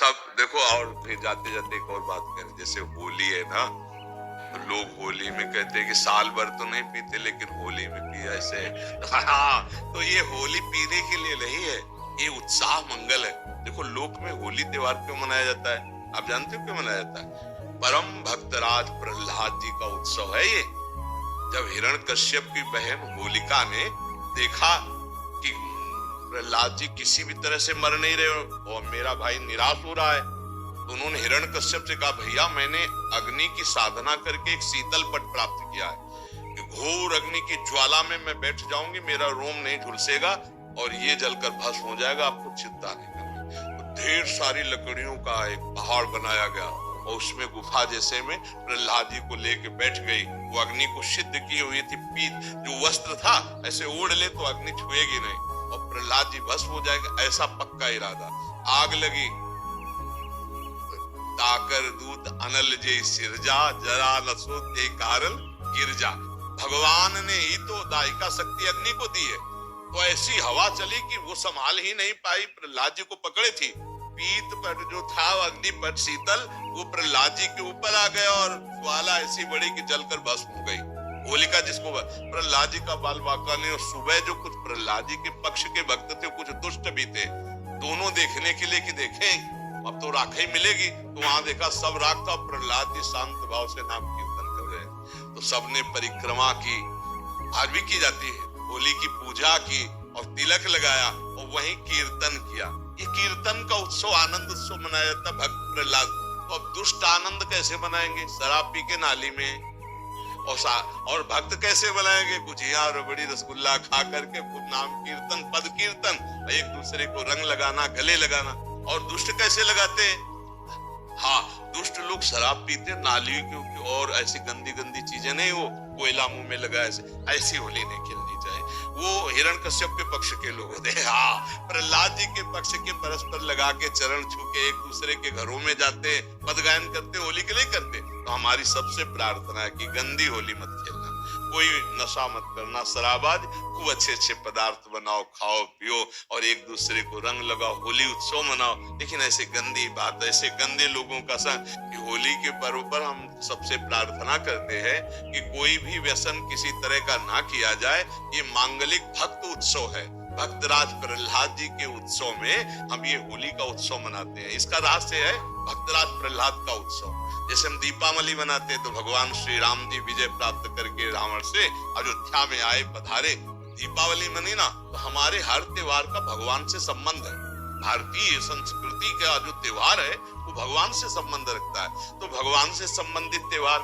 सब देखो। और फिर जाते जाते एक और बात करें, जैसे होली है ना, तो लोग होली में कहते हैं कि साल भर तो नहीं पीते लेकिन होली में पिया ऐसे। हाँ, तो ये होली पीने के लिए नहीं है, ये उत्साह मंगल है। देखो लोक में होली त्योहार क्यों मनाया जाता है, आप जानते हो क्यों मनाया जाता है? परम भक्तराज प्रहलाद जी का उत्सव है ये। जब हिरण्यकश्यप की बहन होलिका ने देखा कि प्रहलाद जी किसी भी तरह से मर नहीं रहे और मेरा भाई निराश हो रहा है, तो उन्होंने हिरण्यकश्यप से कहा, भैया मैंने अग्नि की साधना करके एक शीतल पट प्राप्त किया है कि घोर अग्नि की ज्वाला में मैं बैठ जाऊंगी, मेरा रोम नहीं झुलसेगा और ये जलकर भस्म हो जाएगा, आपको चिंता नहीं करनी। तो ढेर सारी लकड़ियों का एक पहाड़ बनाया गया और उसमें गुफा जैसे में प्रहलाद जी को लेके बैठ गई। वो अग्नि को सिद्ध की हुई थी, पीत जो वस्त्र था ऐसे ओढ़ ले तो अग्नि छुएगी नहीं और प्रहलाद जी भस्म हो जाएगा, ऐसा पक्का इरादा। आग लगी, ताकर दूत अनल जे सिरजा, जरा नसो ते कारण गिरजा। भगवान ने ही तो दायिका शक्ति अग्नि को दी है, तो ऐसी हवा चली कि वो संभाल ही नहीं पाई, प्रहलाद जी को पकड़े थी। पीत पर जो था अग्नि पर शीतल, वो प्रहलाद जी के ऊपर आ गया और ज्वाला ऐसी बड़ी कि जलकर भस्म हो गई। होलिका जिसको प्रहलाद जी का बाल बांका ने, और सुबह जो कुछ प्रहलाद जी के पक्ष के भक्त थे कुछ दुष्ट भी थे, दोनों देखने के लिए कि देखें अब तो राख ही मिलेगी, तो वहां देखा सब राख था, प्रहलाद जी शांत भाव से नाम कीर्तन कर रहे हैं। तो सबने परिक्रमा की, आज भी की जाती है, होली की पूजा की और तिलक लगाया और वहीं कीर्तन किया। ये कीर्तन का उत्सव, आनंद उत्सव मनाया जाता भक्त प्रहलाद। तो अब दुष्ट आनंद कैसे मनाएंगे? शराब पी के नाली में। और भक्त कैसे बनाएंगे? गुजिया रबड़ी रसगुल्ला खा करके नाम कीर्तन, पद कीर्तन, एक दूसरे को रंग लगाना, गले लगाना। और दुष्ट कैसे लगाते हैं? हाँ, दुष्ट लोग शराब पीते, नाली की और ऐसी गंदी गंदी चीजें नहीं, वो कोयला मुंह में लगा, ऐसी होली नहीं खेलनी चाहिए। वो हिरण्यकश्यप के पक्ष के लोग होते हैं। हाँ, प्रहलाद जी के पक्ष के परस्पर लगा के चरण छू के एक दूसरे के घरों में जाते, पद गायन करते, होली के लिए करते। तो हमारी सबसे प्रार्थना है कि गंदी होली मत खेलना, कोई नशा मत करना, शराबाज, खूब अच्छे अच्छे पदार्थ बनाओ, खाओ पियो और एक दूसरे को रंग लगाओ, होली उत्सव मनाओ। लेकिन ऐसे गंदी बात, ऐसे गंदे लोगों का संग कि होली के पर्व पर हम सबसे प्रार्थना करते हैं कि कोई भी व्यसन किसी तरह का ना किया जाए। ये मांगलिक भक्त उत्सव है, भक्तराज प्रहलाद जी के उत्सव में हम ये होली का उत्सव मनाते हैं। इसका रहस्य है भक्तराज प्रहलाद का उत्सव। जैसे हम दीपावली मनाते हैं तो भगवान श्री राम जी विजय प्राप्त करके रावण से अयोध्या में आए, पधारे, दीपावली मनी ना, तो हमारे हर त्योहार का भगवान से संबंध है। भारतीय संस्कृति का जो त्योहार है वो भगवान से संबंध रखता है। तो भगवान से संबंधित त्योहार